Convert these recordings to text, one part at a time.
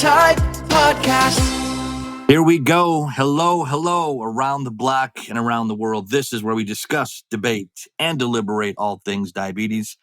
Type Podcast. Here we go. Hello, around the block and around the world. This is where we discuss, debate, and deliberate all things diabetes.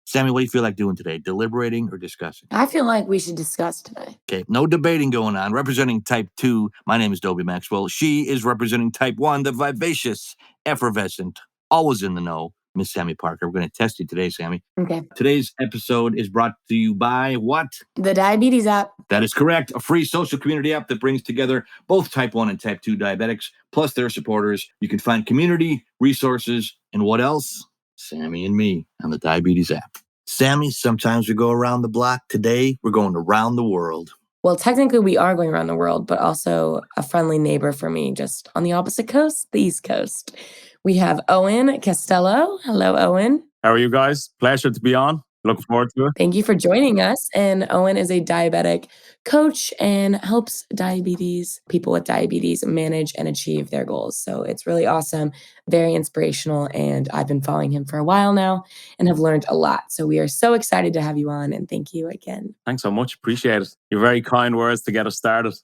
Sami, what do you feel like doing today? Deliberating or discussing? I feel like we should discuss today. Okay, no debating going on. Representing type 2, my name is Dobie Maxwell. She is representing type 1, the vivacious, effervescent, always in the know, Miss Sami Parker. We're going to test you today, Sami. Okay. Today's episode is brought to you by what? The diabetes app. That is correct. A free social community app that brings together both type 1 and type 2 diabetics, plus their supporters. You can find community, resources, and what else? Sami and me on the diabetes app. Sami, sometimes we go around the block. Today, we're going around the world. Well, technically, we are going around the world, but also a friendly neighbor for me, just on the opposite coast, the East Coast. We have Eoin Costello. Hello, Eoin. How are you guys? Pleasure to be on. Looking forward to it. Thank you for joining us. And Eoin is a diabetic coach and helps people with diabetes manage and achieve their goals. So it's really awesome, very inspirational. And I've been following him for a while now and have learned a lot. So we are so excited to have you on. And thank you again. Thanks so much. Appreciate it. Your very kind words to get us started.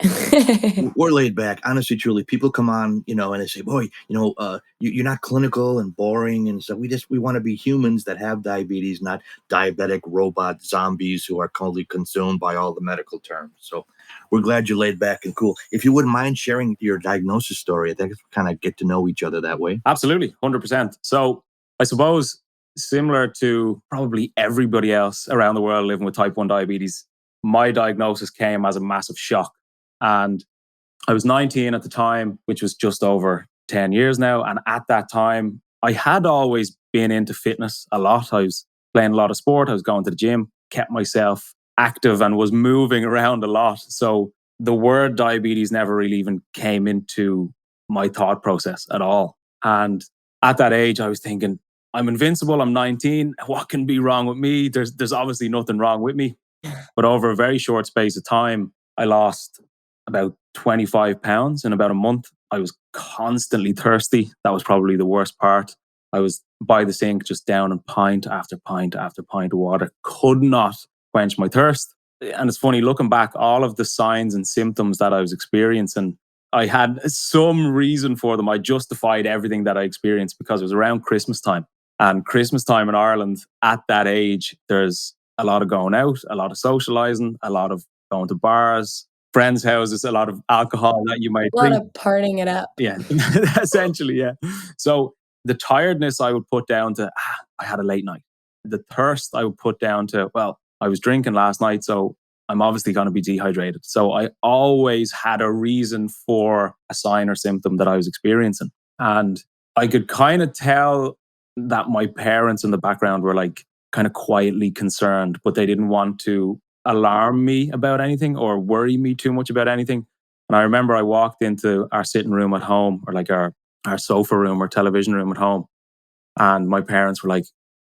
We're laid back. Honestly, truly, people come on, and they say, boy, you're not clinical and boring. And so we want to be humans that have diabetes, not diabetic robot zombies who are totally consumed by all the medical terms. So we're glad you're laid back and cool. If you wouldn't mind sharing your diagnosis story, I think we kind of get to know each other that way. Absolutely. 100%. So I suppose similar to probably everybody else around the world living with type 1 diabetes, my diagnosis came as a massive shock. And I was 19 at the time, which was just over 10 years now. And at that time, I had always been into fitness a lot. I was playing a lot of sport. I was going to the gym, kept myself active and was moving around a lot. So the word diabetes never really even came into my thought process at all. And at that age, I was thinking, I'm invincible. I'm 19. What can be wrong with me? There's obviously nothing wrong with me. But over a very short space of time, I lost about 25 pounds in about a month. I was constantly thirsty. That was probably the worst part. I was by the sink, just down in pint after pint after pint of water. Could not quench my thirst. And it's funny, looking back, all of the signs and symptoms that I was experiencing, I had some reason for them. I justified everything that I experienced because it was around Christmas time. And Christmas time in Ireland, at that age, there's a lot of going out, a lot of socializing, a lot of going to bars, friends' houses, a lot of alcohol that you might drink. A lot of partying it up. Yeah, essentially, yeah. So the tiredness I would put down to, I had a late night. The thirst I would put down to, well, I was drinking last night, so I'm obviously going to be dehydrated. So I always had a reason for a sign or symptom that I was experiencing. And I could kind of tell that my parents in the background were like kind of quietly concerned, but they didn't want to alarm me about anything or worry me too much about anything. And I remember I walked into our sitting room at home, or like our sofa room or television room at home. And my parents were like,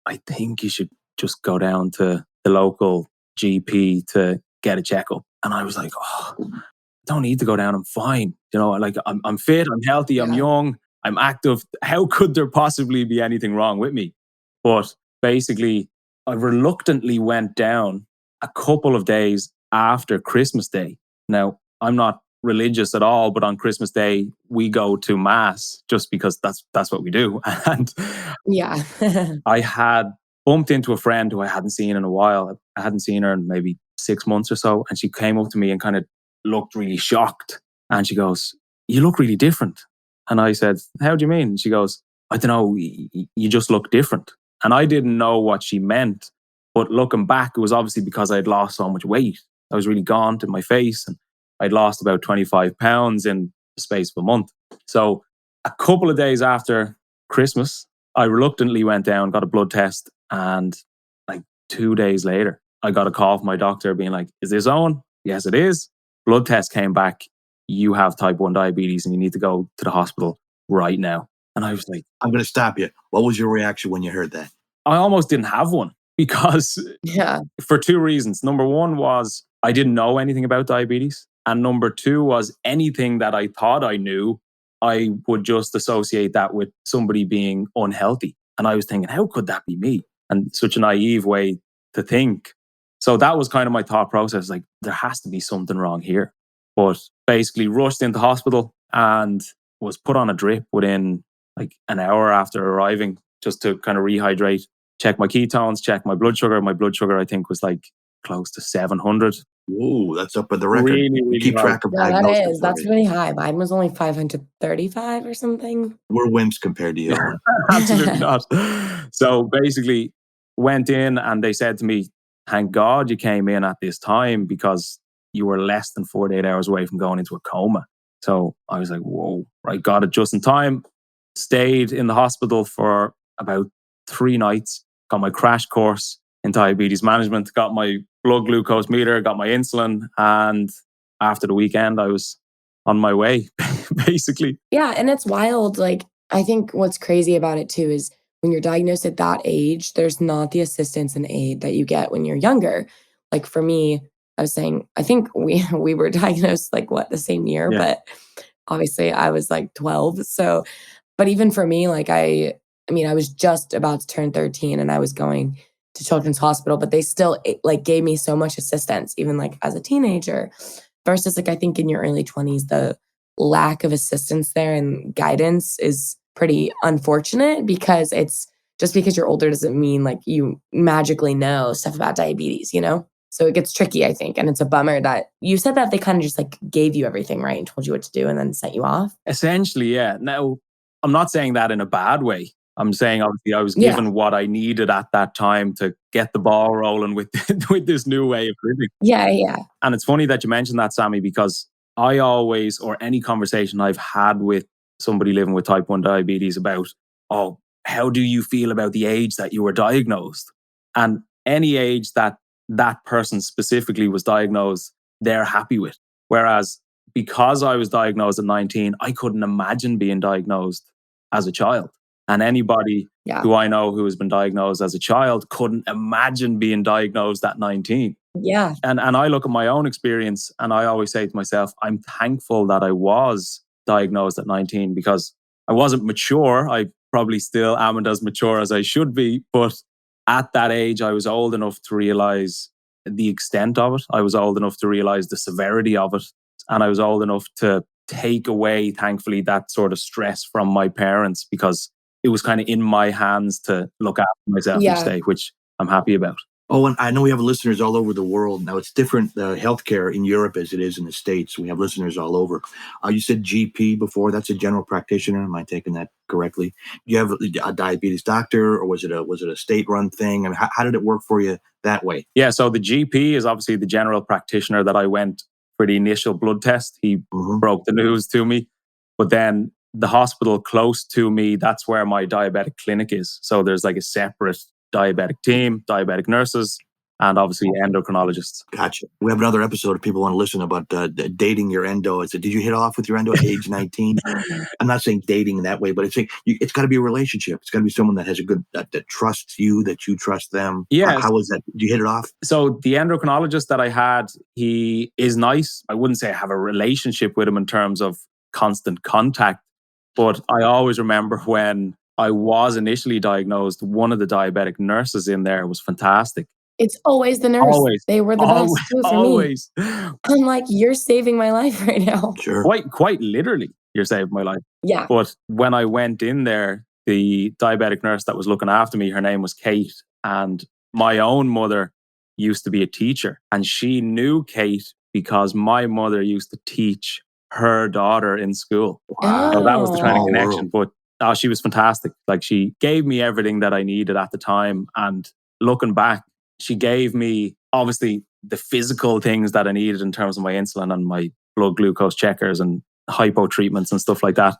I think you should just go down to the local GP to get a checkup. And I was like, don't need to go down. I'm fine. Like I'm fit, I'm healthy, I'm young, I'm active. How could there possibly be anything wrong with me? But basically, I reluctantly went down a couple of days after Christmas Day. Now, I'm not religious at all, but on Christmas Day, we go to mass just because that's what we do. And yeah, I had bumped into a friend who I hadn't seen in a while. I hadn't seen her in maybe 6 months or so. And she came up to me and kind of looked really shocked. And she goes, you look really different. And I said, how do you mean? And she goes, I don't know, you just look different. And I didn't know what she meant. But looking back, it was obviously because I had lost so much weight. I was really gaunt in my face and I'd lost about 25 pounds in the space of a month. So a couple of days after Christmas, I reluctantly went down, got a blood test, and like 2 days later, I got a call from my doctor being like, is this Owen? Yes, it is. Blood test came back. You have type 1 diabetes and you need to go to the hospital right now. And I was like, I'm going to stop you. What was your reaction when you heard that? I almost didn't have one because for two reasons. Number one was I didn't know anything about diabetes. And number two was anything that I thought I knew, I would just associate that with somebody being unhealthy. And I was thinking, how could that be me? And such a naive way to think. So that was kind of my thought process. Like, there has to be something wrong here. But basically rushed into hospital and was put on a drip within like an hour after arriving, just to kind of rehydrate, check my ketones, check my blood sugar. My blood sugar, I think, was like close to 700. Whoa, that's up with the record. Really, You really keep high. track of Yeah, that diagnosis. is. That's really high. Mine was only 535 or something. We're wimps compared to you. Owen. Absolutely not. So basically went in and they said to me, thank God you came in at this time because you were less than 48 hours away from going into a coma. So I was like, whoa, right, got it just in time. Stayed in the hospital for about 3 nights, got my crash course in diabetes management, got my blood glucose meter, got my insulin. And after the weekend, I was on my way, basically. Yeah, and it's wild. Like, I think what's crazy about it too is when you're diagnosed at that age, there's not the assistance and aid that you get when you're younger. Like for me, I was saying, I think we were diagnosed like what, the same year, Yeah. but obviously I was like 12. So, but even for me, like I mean, I was just about to turn 13 and I was going to Children's Hospital, but they still like gave me so much assistance, even like as a teenager, versus like I think in your early 20s, the lack of assistance there and guidance is pretty unfortunate because it's just because you're older doesn't mean like you magically know stuff about diabetes, you know? So it gets tricky, I think. And it's a bummer that you said that they kind of just like gave you everything, right? And told you what to do and then sent you off. Essentially, yeah. Now, I'm not saying that in a bad way. I'm saying obviously I was Yeah. given what I needed at that time to get the ball rolling with with this new way of living. Yeah. And it's funny that you mentioned that, Sammy, because I always, or any conversation I've had with somebody living with type 1 diabetes about, oh, how do you feel about the age that you were diagnosed? And any age that that person specifically was diagnosed, they're happy with. Whereas because I was diagnosed at 19, I couldn't imagine being diagnosed as a child. And anybody Yeah. who I know who has been diagnosed as a child couldn't imagine being diagnosed at 19. Yeah. And I look at my own experience and I always say to myself, I'm thankful that I was diagnosed at 19 because I wasn't mature. I probably still am as mature as I should be. But at that age, I was old enough to realize the extent of it. I was old enough to realize the severity of it. And I was old enough to take away, thankfully, that sort of stress from my parents because it was kind of in my hands to look after myself each day, which I'm happy about. Oh, and I know we have listeners all over the world. Now, it's different healthcare in Europe as it is in the States. We have listeners all over. You said GP before. That's a general practitioner. Am I taking that correctly? Do you have a diabetes doctor, or was it a state-run thing? I mean, how did it work for you that way? Yeah, so the GP is obviously the general practitioner that I went for the initial blood test. He broke the news to me. But then the hospital close to me, that's where my diabetic clinic is. So there's like a separate diabetic team, diabetic nurses, and obviously endocrinologists. Gotcha. We have another episode if people want to listen about dating your endo. Did you hit off with your endo at age 19? I'm not saying dating in that way, but it's got to be a relationship. It's got to be someone that has a good, that trusts you, that you trust them. Yeah. How was that? Did you hit it off? So the endocrinologist that I had, he is nice. I wouldn't say I have a relationship with him in terms of constant contact, but I always remember when I was initially diagnosed, one of the diabetic nurses in there was fantastic. It's always the nurse. Always. They were the best too for always. me. I'm like, you're saving my life right now. Sure. Quite literally, you're saving my life. Yeah. But when I went in there, the diabetic nurse that was looking after me, her name was Kate. And my own mother used to be a teacher. And she knew Kate because my mother used to teach her daughter in school. Wow. So that was the kind of Oh. connection. But she was fantastic. Like, she gave me everything that I needed at the time. And looking back, she gave me obviously the physical things that I needed in terms of my insulin and my blood glucose checkers and hypo treatments and stuff like that.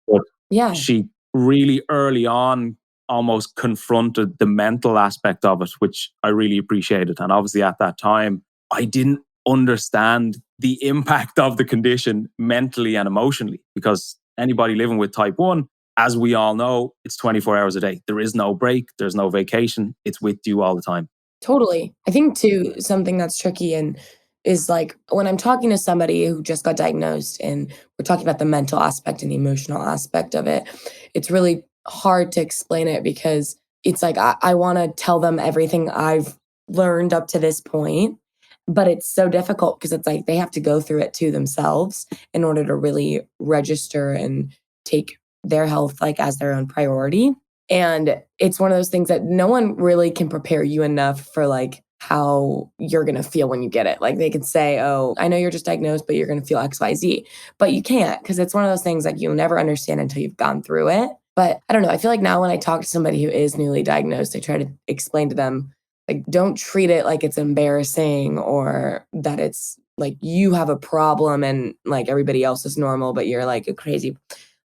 But Yeah. she really early on almost confronted the mental aspect of it, which I really appreciated. And obviously at that time, I didn't understand the impact of the condition mentally and emotionally, because anybody living with type 1, as we all know, it's 24 hours a day. There is no break. There's no vacation. It's with you all the time. Totally. I think too, something that's tricky and is like when I'm talking to somebody who just got diagnosed and we're talking about the mental aspect and the emotional aspect of it, it's really hard to explain it because it's like I want to tell them everything I've learned up to this point. But it's so difficult because it's like they have to go through it to themselves in order to really register and take their health like as their own priority. And it's one of those things that no one really can prepare you enough for like how you're going to feel when you get it. Like they could say, oh, I know you're just diagnosed, but you're going to feel XYZ. But you can't, because it's one of those things like you'll never understand until you've gone through it. But I don't know. I feel like now when I talk to somebody who is newly diagnosed, I try to explain to them, like, don't treat it like it's embarrassing or that it's like you have a problem and like everybody else is normal, but you're like a crazy.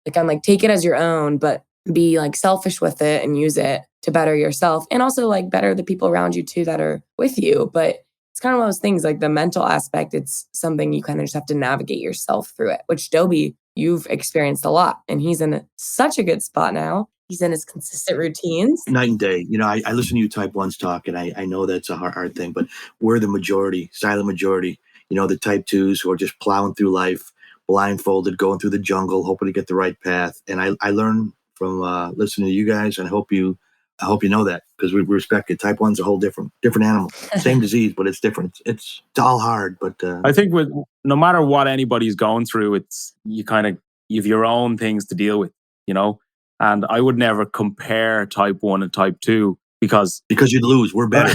Like, I'm like, take it as your own, but be like selfish with it and use it to better yourself and also like better the people around you too that are with you. But it's kind of one of those things like the mental aspect, it's something you kind of just have to navigate yourself through it, which Dobie, you've experienced a lot. And he's in such a good spot now. He's in his consistent routines. Night and day. I listen to you type ones talk, and I know that's a hard thing, but we're the majority, silent majority. The type twos who are just plowing through life, blindfolded, going through the jungle, hoping to get the right path. And I learn from listening to you guys, and I hope you know that, because we respect it. Type 1's a whole different animal. Same disease, but it's different. It's all hard, but I think with no matter what anybody's going through, it's you have your own things to deal with, And I would never compare type 1 and type 2 because you'd lose. We're better.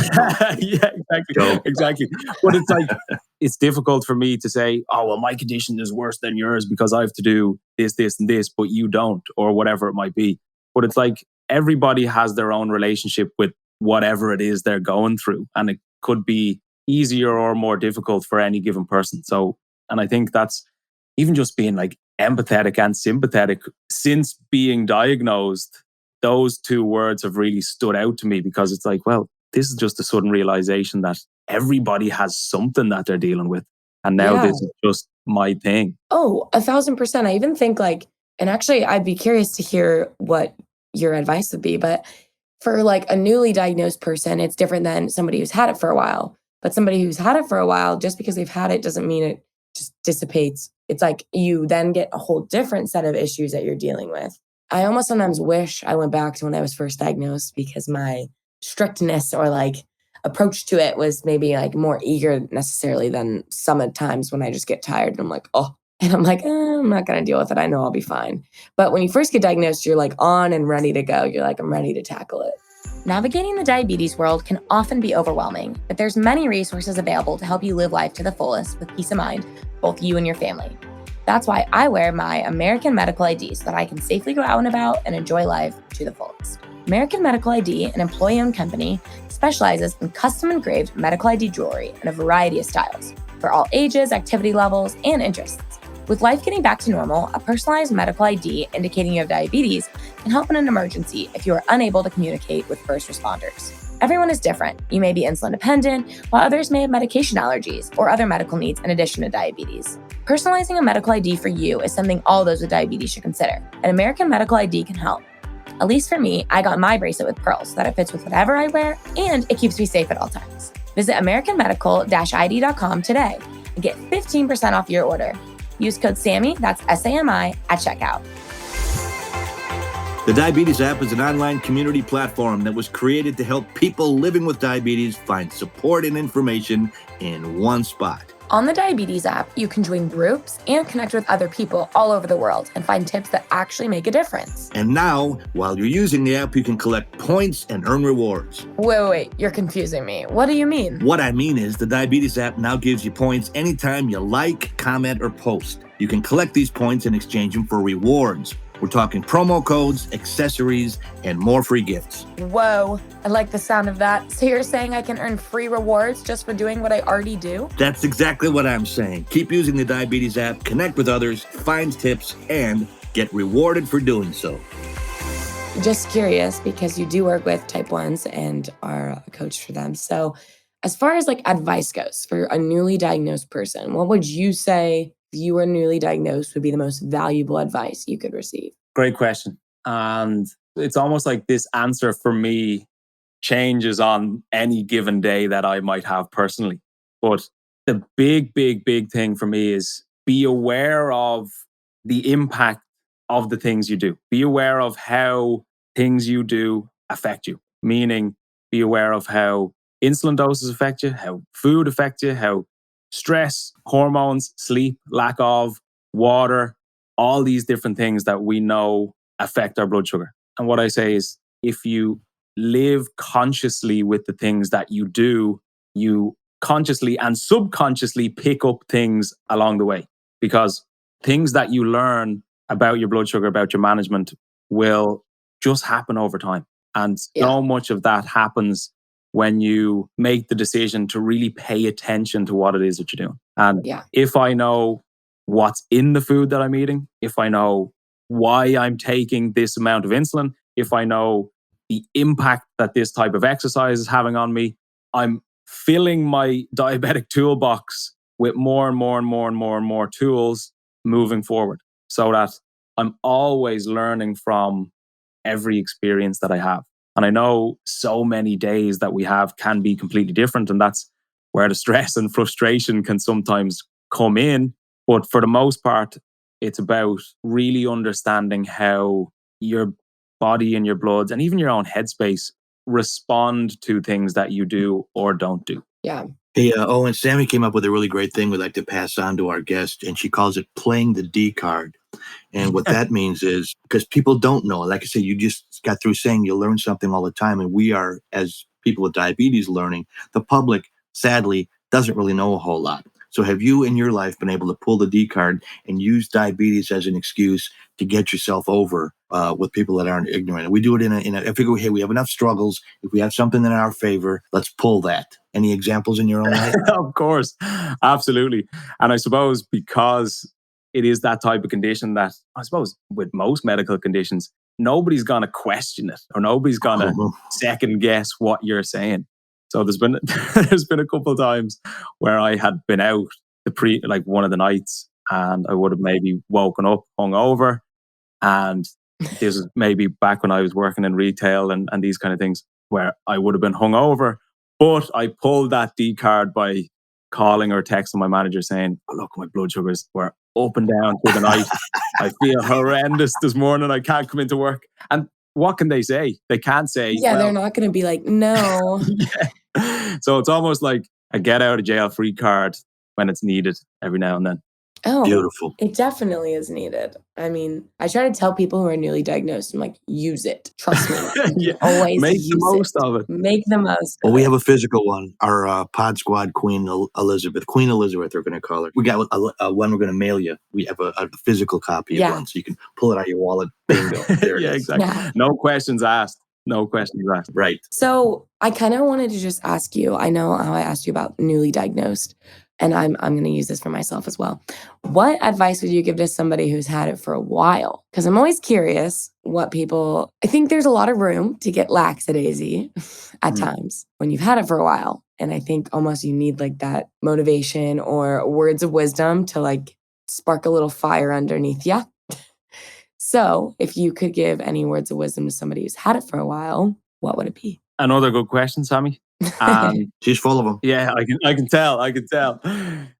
Yeah, exactly. Exactly. But it's like it's difficult for me to say, oh well, my condition is worse than yours because I have to do this, and this, but you don't, or whatever it might be. But it's like everybody has their own relationship with whatever it is they're going through. And it could be easier or more difficult for any given person. So, and I think that's even just being like empathetic and sympathetic since being diagnosed, those two words have really stood out to me because it's like, well, this is just a sudden realization that everybody has something that they're dealing with. And now this is just my thing. Oh, 1,000%. I even think like, and actually I'd be curious to hear what your advice would be, but for like a newly diagnosed person, it's different than somebody who's had it for a while. But somebody who's had it for a while, just because they've had it doesn't mean it just dissipates. It's like you then get a whole different set of issues that you're dealing with. I almost sometimes wish I went back to when I was first diagnosed because my strictness or like approach to it was maybe like more eager necessarily than some at times when I just get tired and I'm like, oh, and I'm like, I'm not going to deal with it. I know I'll be fine. But when you first get diagnosed, you're like on and ready to go. You're like, I'm ready to tackle it. Navigating the diabetes world can often be overwhelming, but there's many resources available to help you live life to the fullest with peace of mind, both you and your family. That's why I wear my American Medical ID so that I can safely go out and about and enjoy life to the fullest. American Medical ID, an employee-owned company, specializes in custom-engraved medical ID jewelry in a variety of styles for all ages, activity levels, and interests. With life getting back to normal, a personalized medical ID indicating you have diabetes can help in an emergency if you are unable to communicate with first responders. Everyone is different. You may be insulin dependent, while others may have medication allergies or other medical needs in addition to diabetes. Personalizing a medical ID for you is something all those with diabetes should consider. An American Medical ID can help. At least for me, I got my bracelet with pearls so that it fits with whatever I wear and it keeps me safe at all times. Visit americanmedical-id.com today and get 15% off your order. Use code SAMI, that's SAMI, at checkout. The Diabetes app is an online community platform that was created to help people living with diabetes find support and information in one spot. On the Diabetes app, you can join groups and connect with other people all over the world and find tips that actually make a difference. And now, while you're using the app, you can collect points and earn rewards. Wait, you're confusing me. What do you mean? What I mean is the Diabetes app now gives you points anytime you like, comment, or post. You can collect these points and exchange them for rewards. We're talking promo codes, accessories, and more free gifts. Whoa, I like the sound of that. So you're saying I can earn free rewards just for doing what I already do? That's exactly what I'm saying. Keep using the Diabetes app, connect with others, find tips, and get rewarded for doing so. Just curious because you do work with type 1s and are a coach for them. So as far as like advice goes for a newly diagnosed person, what would you say if you were newly diagnosed would be the most valuable advice you could receive? Great question. And it's almost like this answer for me changes on any given day that I might have personally. But the big thing for me is be aware of the impact of the things you do. Be aware of how things you do affect you, meaning be aware of how insulin doses affect you, how food affects you, how stress, hormones, sleep, lack of water, all these different things that we know affect our blood sugar. And what I say is, if you live consciously with the things that you do, you consciously and subconsciously pick up things along the way, because things that you learn about your blood sugar, about your management, will just happen over time. And so much of that happens when you make the decision to really pay attention to what it is that you're doing. And if I know what's in the food that I'm eating, if I know why I'm taking this amount of insulin, if I know the impact that this type of exercise is having on me, I'm filling my diabetic toolbox with more and more and more and more and more tools moving forward, so that I'm always learning from every experience that I have. And I know so many days that we have can be completely different, and that's where the stress and frustration can sometimes come in. But for the most part, it's about really understanding how your body and your blood and even your own headspace respond to things that you do or don't do. Yeah. Hey, Owen, Sami came up with a really great thing we'd like to pass on to our guest, and she calls it playing the D card. And what that means is, because people don't know, like I said, you just got through saying you learn something all the time. And we are, as people with diabetes, learning. The public, sadly, doesn't really know a whole lot. So have you in your life been able to pull the D card and use diabetes as an excuse to get yourself over with people that aren't ignorant? And we do it I figure, hey, we have enough struggles. If we have something in our favor, let's pull that. Any examples in your own life? Of course, absolutely. And I suppose because it is that type of condition that, I suppose with most medical conditions, nobody's going to question it, or nobody's going to second guess what you're saying. So there's been a couple of times where I had been out one of the nights, and I would have maybe woken up hungover. And this is maybe back when I was working in retail and these kind of things, where I would have been hungover, but I pulled that D card by calling or texting my manager saying, "Oh, look, my blood sugars were up and down through the night. I feel horrendous this morning. I can't come into work." And what can they say? They can't say. Yeah, they're not going to be like, no. Yeah. So it's almost like a get out of jail free card when it's needed every now and then. Oh, beautiful. It definitely is needed. I mean, I try to tell people who are newly diagnosed, I'm like, use it. Trust me. Always make use the most of it. Make the most. Well, we have a physical one. Our Pod Squad Queen Elizabeth, they're going to call her. We got one we're going to mail you. We have a physical copy of one, so you can pull it out of your wallet. Bingo. There it is. Exactly. Yeah. No questions asked. Right. So I kind of wanted to just ask you, I know how I asked you about newly diagnosed, and I'm going to use this for myself as well. What advice would you give to somebody who's had it for a while? Because I'm always curious I think there's a lot of room to get lackadaisy at times when you've had it for a while. And I think almost you need like that motivation or words of wisdom to like spark a little fire underneath you. So if you could give any words of wisdom to somebody who's had it for a while, what would it be? Another good question, Sami. She's full of them. Yeah, I can tell.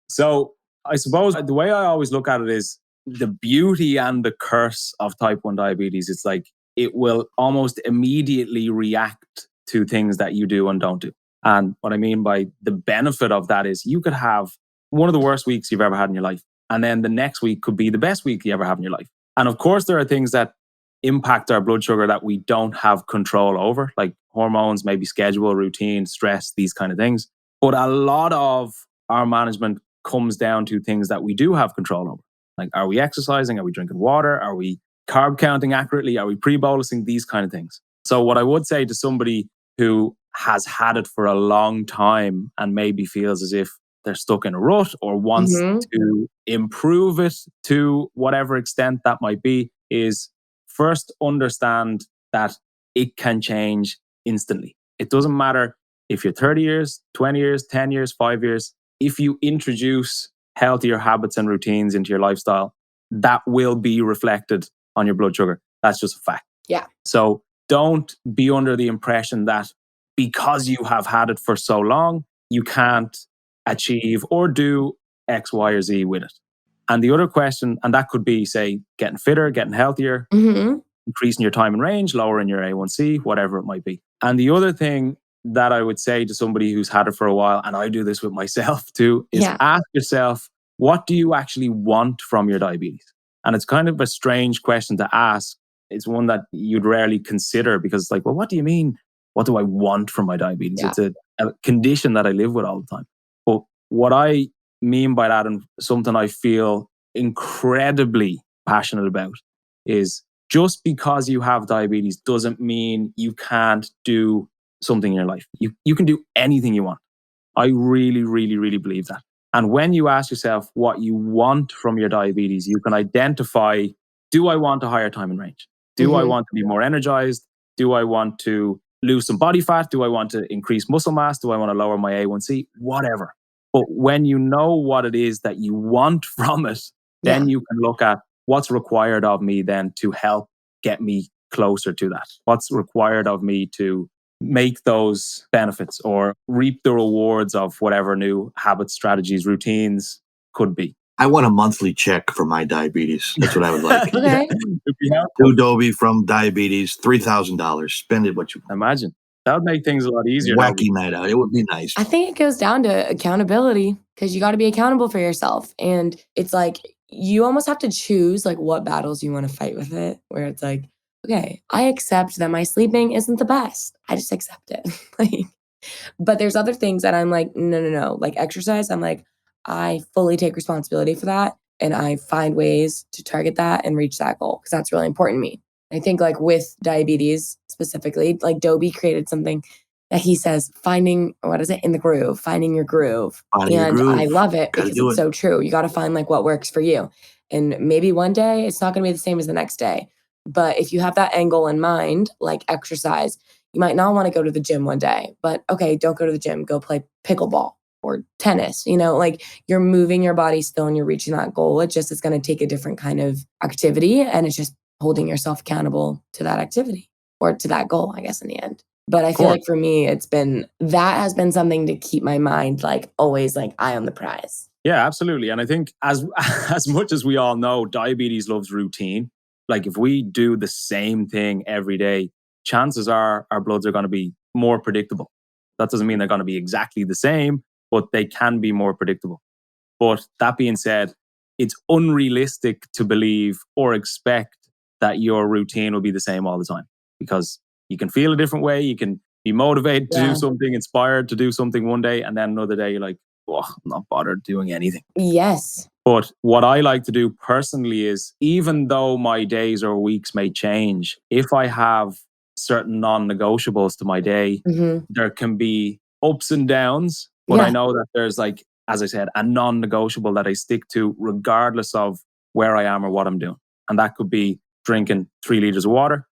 So I suppose the way I always look at it is the beauty and the curse of type 1 diabetes. It's like it will almost immediately react to things that you do and don't do. And what I mean by the benefit of that is you could have one of the worst weeks you've ever had in your life, and then the next week could be the best week you ever have in your life. And of course, there are things that impact our blood sugar that we don't have control over, like hormones, maybe schedule, routine, stress, these kind of things. But a lot of our management comes down to things that we do have control over. Like, are we exercising? Are we drinking water? Are we carb counting accurately? Are we pre-bolusing? These kind of things. So what I would say to somebody who has had it for a long time and maybe feels as if they're stuck in a rut or wants to improve it to whatever extent that might be, is first understand that it can change instantly. It doesn't matter if you're 30 years, 20 years, 10 years, 5 years. If you introduce healthier habits and routines into your lifestyle, that will be reflected on your blood sugar. That's just a fact. Yeah. So don't be under the impression that because you have had it for so long, you can't achieve or do X, Y, or Z with it. And the other question, and that could be, say, getting fitter, getting healthier, increasing your time in range, lowering your A1C, whatever it might be. And the other thing that I would say to somebody who's had it for a while, and I do this with myself too, is ask yourself, what do you actually want from your diabetes? And it's kind of a strange question to ask. It's one that you'd rarely consider because it's like, well, what do you mean? What do I want from my diabetes? Yeah. It's a condition that I live with all the time. But what I mean by that, and something I feel incredibly passionate about, is just because you have diabetes doesn't mean you can't do something in your life. You can do anything you want. I really, really, really believe that. And when you ask yourself what you want from your diabetes, you can identify, do I want a higher time in range? Do I want to be more energized? Do I want to lose some body fat? Do I want to increase muscle mass? Do I want to lower my A1C? Whatever. But when you know what it is that you want from it, then you can look at what's required of me then to help get me closer to that. What's required of me to make those benefits or reap the rewards of whatever new habits, strategies, routines could be. I want a monthly check for my diabetes. That's what I would like. Okay. To Dobie from diabetes, $3,000. Spend it what you imagine. That would make things a lot easier. Wacky night out. It would be nice. I think it goes down to accountability because you got to be accountable for yourself. And it's like, you almost have to choose like what battles you want to fight with it, where it's like, okay, I accept that my sleeping isn't the best. I just accept it. But there's other things that I'm like, no. Like exercise, I'm like, I fully take responsibility for that. And I find ways to target that and reach that goal because that's really important to me. I think like with diabetes specifically, like Dobie created something that he says, finding your groove. Finding your groove. I love it because it's so true. You got to find like what works for you. And maybe one day it's not going to be the same as the next day. But if you have that angle in mind, like exercise, you might not want to go to the gym one day, but okay, don't go to the gym, go play pickleball or tennis, like you're moving your body still and you're reaching that goal. It just is going to take a different kind of activity and it's just holding yourself accountable to that activity or to that goal, I guess, in the end. But I feel like for me, that has been something to keep my mind like always like eye on the prize. Yeah, absolutely. And I think as much as we all know, diabetes loves routine. Like if we do the same thing every day, chances are our bloods are going to be more predictable. That doesn't mean they're going to be exactly the same, but they can be more predictable. But that being said, it's unrealistic to believe or expect that your routine will be the same all the time because you can feel a different way. You can be motivated to do something, inspired to do something one day, and then another day you're like, oh, I'm not bothered doing anything. Yes. But what I like to do personally is, even though my days or weeks may change, if I have certain non-negotiables to my day, there can be ups and downs, but I know that there's like, as I said, a non-negotiable that I stick to regardless of where I am or what I'm doing. And that could be drinking 3 liters of water,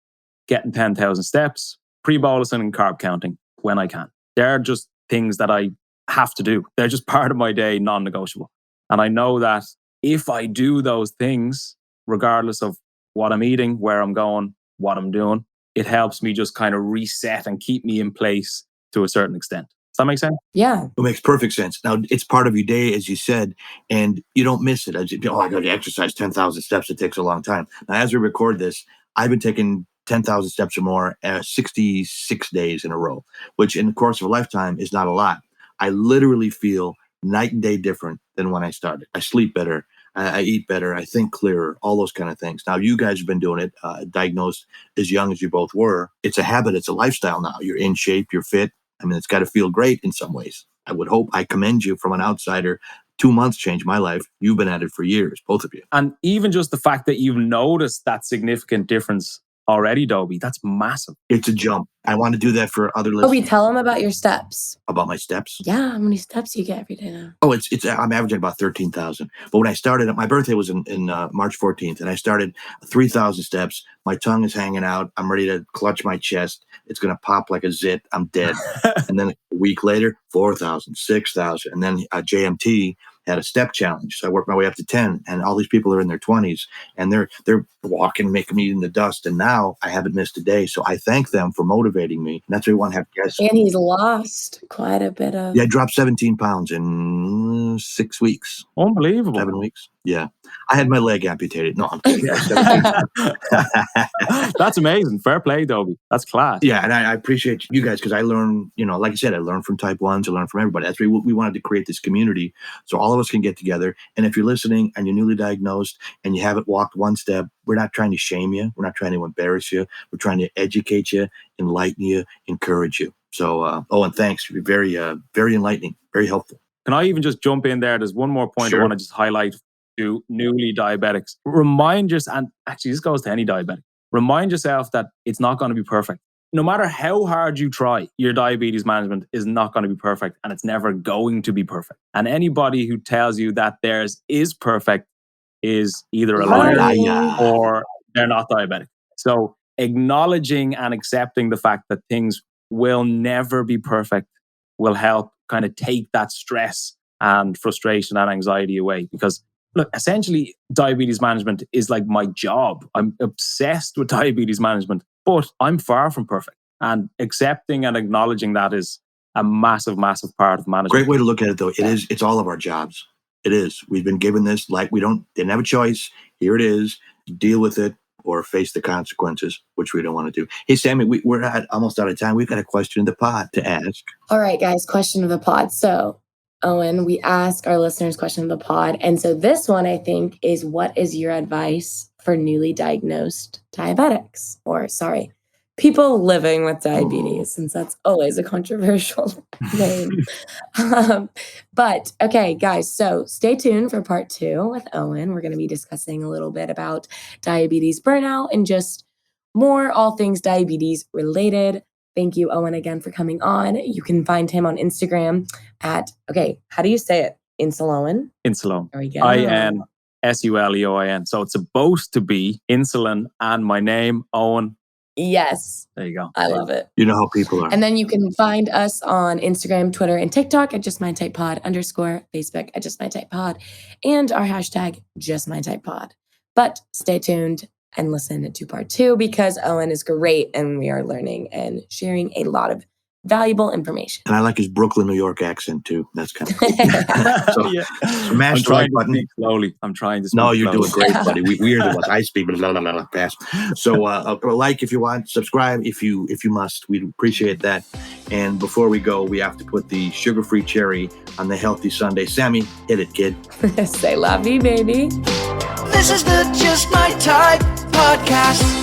getting 10,000 steps, pre-bolusing and carb counting when I can. They're just things that I have to do. They're just part of my day, non-negotiable. And I know that if I do those things, regardless of what I'm eating, where I'm going, what I'm doing, it helps me just kind of reset and keep me in place to a certain extent. Does that make sense? Yeah. It makes perfect sense. Now, it's part of your day, as you said, and you don't miss it. I got to exercise 10,000 steps. It takes a long time. Now, as we record this, I've been taking 10,000 steps or more 66 days in a row, which in the course of a lifetime is not a lot. I literally feel night and day different than when I started. I sleep better. I eat better. I think clearer, all those kind of things. Now, you guys have been doing it, diagnosed as young as you both were. It's a habit. It's a lifestyle now. You're in shape. You're fit. I mean, it's got to feel great in some ways. I would hope. I commend you from an outsider. 2 months changed my life. You've been at it for years, both of you. And even just the fact that you've noticed that significant difference already, Dobie, that's massive. It's a jump. I want to do that for other listeners. Dobie, tell them about your steps. About my steps? Yeah, how many steps you get every day now? Oh, I'm averaging about 13,000. But when I started, my birthday was in March 14th, and I started 3,000 steps. My tongue is hanging out. I'm ready to clutch my chest. It's going to pop like a zit. I'm dead. And then a week later, 4,000, 6,000. And then JMT had a step challenge. So I worked my way up to 10, and all these people are in their 20s, and they're walking, making me in the dust. And now I haven't missed a day. So I thank them for motivating me. And that's what we want to have guys. And he's lost quite a bit of. Yeah, I dropped 17 pounds in 6 weeks, Unbelievable. 7 weeks. Yeah. I had my leg amputated. No, I'm kidding. 7 weeks. That's amazing. Fair play, Dobie. That's class. Yeah, and I appreciate you guys because I learn, like I said, I learn from type 1s, I learn from everybody. That's why we wanted to create this community so all of us can get together. And if you're listening and you're newly diagnosed and you haven't walked one step, we're not trying to shame you. We're not trying to embarrass you. We're trying to educate you, enlighten you, encourage you. So, Owen, thanks. You're very, very enlightening, very helpful. Can I even just jump in there? There's one more point Sure. I want to just highlight to newly diabetics. Remind yourself, and actually this goes to any diabetic, remind yourself that it's not going to be perfect. No matter how hard you try, your diabetes management is not going to be perfect, and it's never going to be perfect. And anybody who tells you that theirs is perfect is either a liar or they're not diabetic. So acknowledging and accepting the fact that things will never be perfect will help kind of take that stress and frustration and anxiety away. Because look, essentially diabetes management is like my job. I'm obsessed with diabetes management, but I'm far from perfect. And accepting and acknowledging that is a massive, massive part of management. Great way to look at it, though. It's all of our jobs. It is. We've been given this, like didn't have a choice. Here it is. Deal with it or face the consequences, which we don't want to do. Hey, Sami, we're almost out of time. We've got a question in the pod to ask. All right, guys, question of the pod. So, Owen, we ask our listeners question of the pod. And so this one, I think, is what is your advice for newly diagnosed diabetics? Or, sorry, people living with diabetes, since that's always a controversial name. But, okay, guys, so stay tuned for part 2 with Owen. We're going to be discussing a little bit about diabetes burnout and just more all things diabetes related. Thank you, Owen, again for coming on. You can find him on Instagram at, okay, how do you say it? Insuleoin? Insuleoin. There we go. INSULEOIN. So it's supposed to be insulin and my name, Owen. Yes. There you go. I love it. You know how people are. And then you can find us on Instagram, Twitter, and TikTok at JustMyTypePod _ Facebook at JustMyTypePod, and our hashtag JustMyTypePod. But stay tuned and listen to part 2 because Owen is great and we are learning and sharing a lot of valuable information. And I like his Brooklyn, New York accent too. That's kind of cool. So, Yeah. smash I'm the like trying to button. speak slowly. I'm trying to speak No, you're slowly. doing great, buddy. We are the ones. I speak, blah, blah, blah, blah, fast. So like if you want, subscribe if you must. We'd appreciate that. And before we go, we have to put the sugar-free cherry on the healthy Sunday. Sami, hit it, kid. Say la vie, baby. This is the Just My Type podcast.